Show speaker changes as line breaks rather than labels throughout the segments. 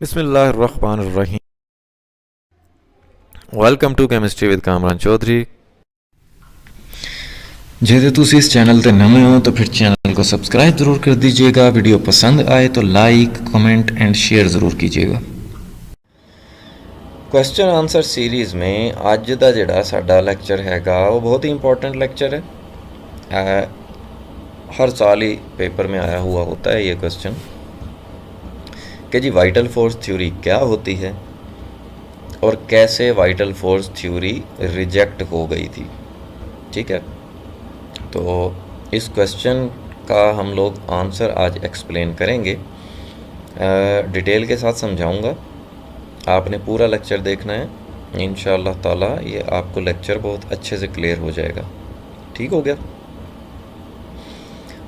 बिस्मिल्लाहिर्रहमानिर्रहीम। Welcome to chemistry with Kamran Chaudhry.
जे तुसी इस चैनल ते नवे हो तो फिर चैनल को सब्सक्राइब ज़रूर कर दीजिएगा। वीडियो पसंद आए तो लाइक कमेंट एंड शेयर ज़रूर कीजिएगा।
क्वेश्चन आंसर सीरीज़ में अज का जिहड़ा साडा लैक्चर हैगा वो बहुत ही इंपॉर्टेंट लैक्चर है। हर साल ही पेपर में आया हुआ होता है ये क्वेश्चन कि जी वाइटल फोर्स थ्योरी क्या होती है और कैसे वाइटल फोर्स थ्योरी रिजेक्ट हो गई थी। ठीक है, तो इस क्वेश्चन का हम लोग आंसर आज एक्सप्लेन करेंगे, डिटेल के साथ समझाऊंगा। आपने पूरा लेक्चर देखना है, इंशाअल्लाह ताला ये आपको लेक्चर बहुत अच्छे से क्लियर हो जाएगा। ठीक हो गया,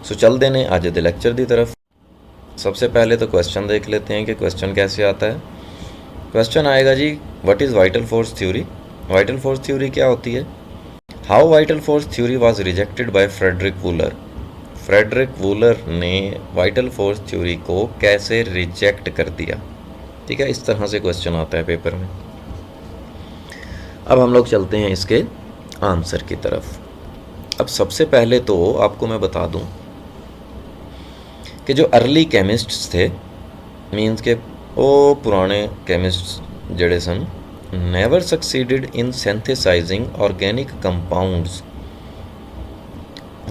सो चल देने आज दे लेक्चर की तरफ। सबसे पहले तो क्वेश्चन देख लेते हैं कि क्वेश्चन कैसे आता है। क्वेश्चन आएगा जी, what is vital force theory. Vital force theory क्या होती है। How vital force theory was rejected by Friedrich Wohler. Friedrich Wohler ने वाइटल फोर्स थ्योरी को कैसे रिजेक्ट कर दिया। ठीक है, इस तरह से क्वेश्चन आता है पेपर में। अब हम लोग चलते हैं इसके आंसर की तरफ। अब सबसे पहले तो आपको मैं बता दूं कि जो अर्ली केमिस्ट्स थे, मीन्स के वो पुराने केमिस्ट्स जड़े सन, never succeeded in synthesizing organic compounds.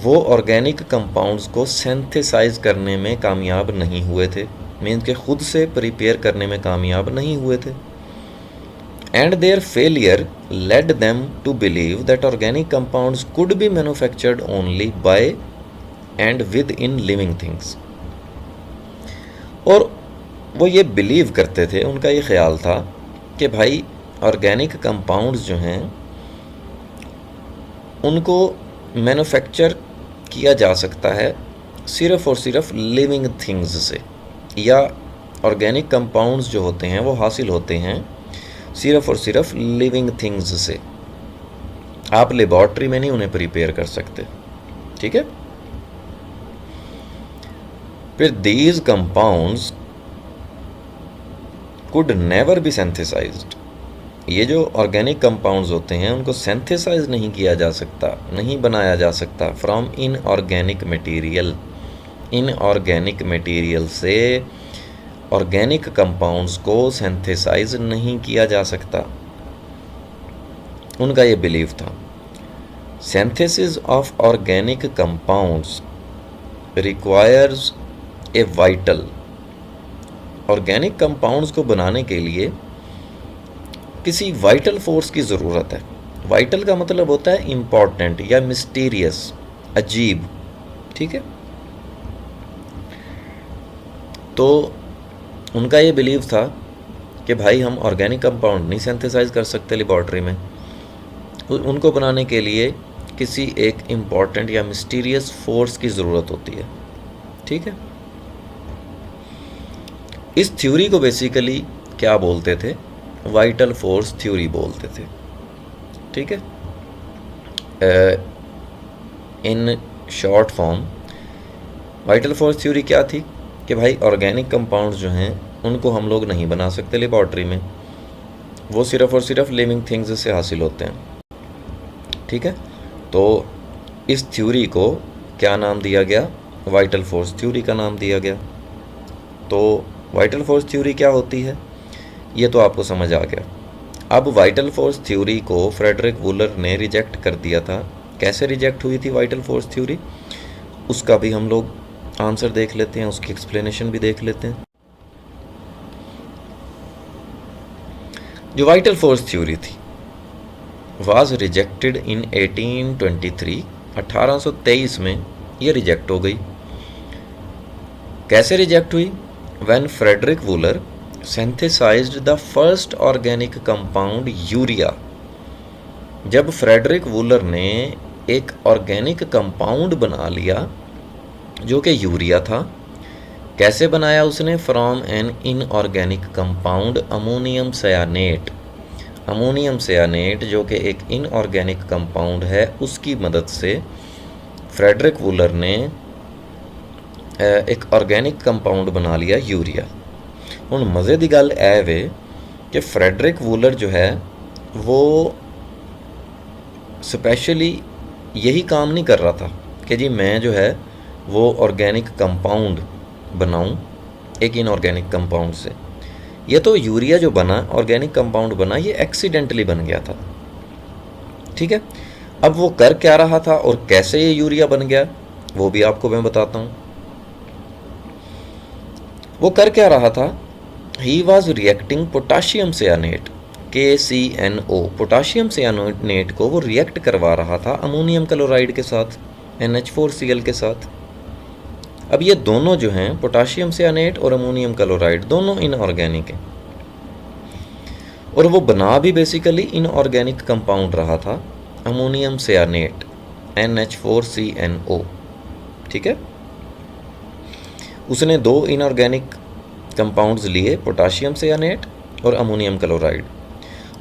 वो ऑर्गेनिक कंपाउंड्स को सिंथेसाइज करने में कामयाब नहीं हुए थे, मीन्स के खुद से प्रिपेयर करने में कामयाब नहीं हुए थे। And their failure led them to believe that organic compounds could be manufactured only by and within इन लिविंग थिंग्स। और वो ये बिलीव करते थे, उनका ये ख्याल था कि भाई ऑर्गेनिक कंपाउंड्स जो हैं उनको मैन्युफैक्चर किया जा सकता है सिर्फ़ और सिर्फ लिविंग थिंग्स से, या ऑर्गेनिक कंपाउंड्स जो होते हैं वो हासिल होते हैं सिर्फ़ और सिर्फ लिविंग थिंग्स से। आप लेबॉर्ट्री में नहीं उन्हें प्रिपेयर कर सकते। ठीक है, फिर these compounds could never be synthesized. ये जो ऑर्गेनिक कंपाउंड्स होते हैं उनको सिंथेसाइज नहीं किया जा सकता, नहीं बनाया जा सकता from inorganic material. Inorganic material से ऑर्गेनिक कंपाउंड्स को सिंथेसाइज नहीं किया जा सकता। उनका ये बिलीव था। Synthesis of organic compounds requires a vital. Organic compounds को बनाने के लिए किसी वाइटल फोर्स की ज़रूरत है। वाइटल का मतलब होता है इम्पॉर्टेंट या मिस्टीरियस, अजीब। ठीक है, तो उनका ये बिलीव था कि भाई हम ऑर्गेनिक कंपाउंड नहीं सिंथेसाइज कर सकते लेबॉर्ट्री में, उनको बनाने के लिए किसी एक इम्पॉर्टेंट या मिस्टीरियस फोर्स की ज़रूरत होती है। ठीक है, इस थ्योरी को बेसिकली क्या बोलते थे, वाइटल फोर्स थ्योरी बोलते थे। ठीक है, in short form vital force theory क्या थी कि भाई ऑर्गेनिक कंपाउंड्स जो हैं उनको हम लोग नहीं बना सकते लेबॉर्ट्री में, वो सिर्फ़ और सिर्फ लिविंग थिंग्स से हासिल होते हैं। ठीक है, तो इस थ्योरी को क्या नाम दिया गया, वाइटल फोर्स थ्योरी का नाम दिया गया। तो वाइटल फोर्स थ्योरी क्या होती है ये तो आपको समझ आ गया। अब वाइटल फोर्स थ्योरी को फ्रेडरिक वूलर ने रिजेक्ट कर दिया था। कैसे रिजेक्ट हुई थी वाइटल फोर्स थ्योरी, उसका भी हम लोग आंसर देख लेते हैं, उसकी एक्सप्लेनेशन भी देख लेते हैं। जो वाइटल फोर्स थ्योरी थी वाज रिजेक्टेड इन 1823। 1823 में ये रिजेक्ट हो गई। कैसे रिजेक्ट हुई, when Friedrich Wohler synthesized the first organic compound urea. जब फ्रेडरिक वूलर ने एक ऑर्गेनिक कंपाउंड बना लिया जो कि यूरिया था। कैसे बनाया उसने, from an inorganic compound ammonium cyanate. Ammonium cyanate जो कि एक इनऑर्गेनिक कंपाउंड है, उसकी मदद से फ्रेडरिक वूलर ने एक ऑर्गेनिक कंपाउंड बना लिया यूरिया। ਹੁਣ मज़े की गल है वे कि फ्रैडरिक वूलर जो है वो स्पेशली यही काम नहीं कर रहा था कि जी मैं जो है वो ऑर्गेनिक कंपाउंड बनाऊं एक इनऑर्गेनिक कंपाउंड से। ये तो यूरिया जो बना, ऑर्गेनिक कंपाउंड बना, ये एक्सीडेंटली बन गया था। ठीक है, अब वो कर क्या रहा था और कैसे ये यूरिया बन गया वो भी आपको मैं बताता हूँ। वो कर क्या रहा था, he was reacting potassium cyanate KCNO, potassium cyanate को वो रिएक्ट करवा रहा था अमोनियम क्लोराइड के साथ, NH4Cl के साथ। अब ये दोनों जो हैं पोटाशियम सियानेट और अमोनियम क्लोराइड दोनों इनऑर्गेनिक हैं और वो बना भी बेसिकली इनऑर्गेनिक कंपाउंड रहा था, अमोनियम सियानेट NH4CNO। ठीक है, उसने दो इनऑर्गेनिक कंपाउंड्स लिए, पोटाशियम सियानेट और अमोनियम क्लोराइड,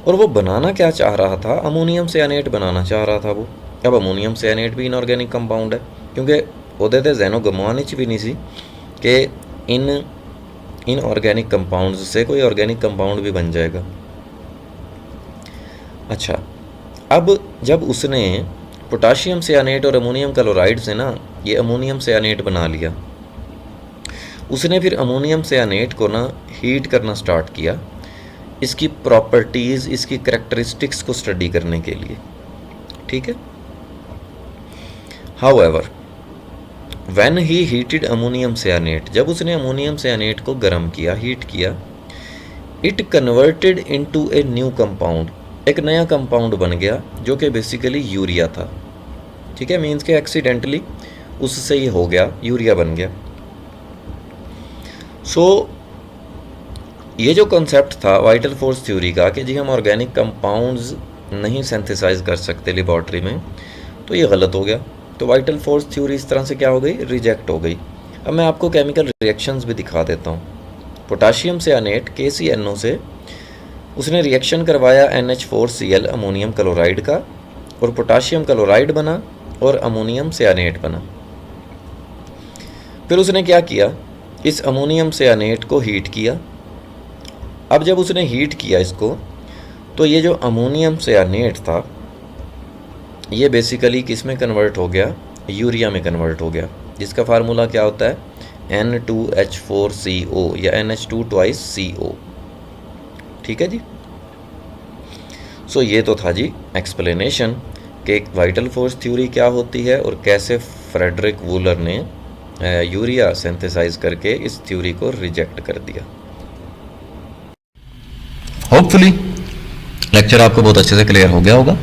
और वो बनाना क्या चाह रहा था, अमोनियम सियानेट बनाना चाह रहा था वो। अब अमोनियम सियानेट भी इनऑर्गेनिक कंपाउंड है क्योंकि ਉਹਦੇ ਤੇ ਜ਼ੈਨੋ ਗਮਾਨ ਵਿੱਚ भी नहीं सी कि इन ऑर्गेनिक कंपाउंड्स से कोई ऑर्गेनिक कंपाउंड भी बन जाएगा। अच्छा, अब जब उसने पोटाशियम सियानेट और अमोनियम क्लोराइड से ना ये अमोनियम सियानेट बना लिया, उसने फिर अमोनियम सियानेट को ना हीट करना स्टार्ट किया, इसकी प्रॉपर्टीज़, इसकी करैक्टरिस्टिक्स को स्टडी करने के लिए। ठीक है, however when he heated ammonium cyanate, जब उसने अमोनियम सियानेट को गर्म किया, हीट किया, it converted into a new compound, एक नया कंपाउंड बन गया जो कि बेसिकली यूरिया था। ठीक है, मीन्स के एक्सीडेंटली उससे ही हो गया, यूरिया बन गया। सो ये जो कॉन्सेप्ट था वाइटल फोर्स थ्योरी का कि जी हम ऑर्गेनिक कंपाउंड्स नहीं सिंथेसाइज कर सकते लेबॉर्ट्री में, तो ये गलत हो गया। तो वाइटल फोर्स थ्योरी इस तरह से क्या हो गई, रिजेक्ट हो गई। अब मैं आपको केमिकल रिएक्शंस भी दिखा देता हूँ। पोटाशियम सियानेट KCNO से उसने रिएक्शन करवाया NH4Cl अमोनियम क्लोराइड का, और पोटाशियम क्लोराइड बना और अमोनियम सियानेट बना। फिर उसने क्या किया, इस अमोनियम सियानेट को हीट किया। अब जब उसने हीट किया इसको, तो ये जो अमोनियम सियानेट था ये बेसिकली किस में कन्वर्ट हो गया, यूरिया में कन्वर्ट हो गया, जिसका फार्मूला क्या होता है N2H4CO या NH2 twice CO। ठीक है जी। सो ये तो था जी एक्सप्लेनेशन कि वाइटल फोर्स थ्योरी क्या होती है और कैसे फ्रेडरिक वूलर ने यूरिया सिंथेसाइज करके इस थ्योरी को रिजेक्ट कर दिया।
होपफुली लेक्चर आपको बहुत अच्छे से क्लियर हो गया होगा।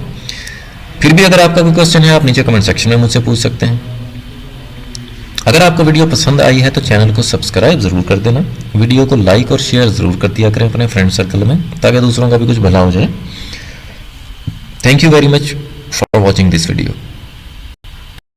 फिर भी अगर आपका कोई क्वेश्चन है आप नीचे कमेंट सेक्शन में मुझसे पूछ सकते हैं। अगर आपको वीडियो पसंद आई है तो चैनल को सब्सक्राइब ज़रूर कर देना, वीडियो को लाइक और शेयर ज़रूर कर दिया करें अपने फ्रेंड सर्कल में, ताकि दूसरों का भी कुछ भला हो जाए। Thank you very much for watching this video.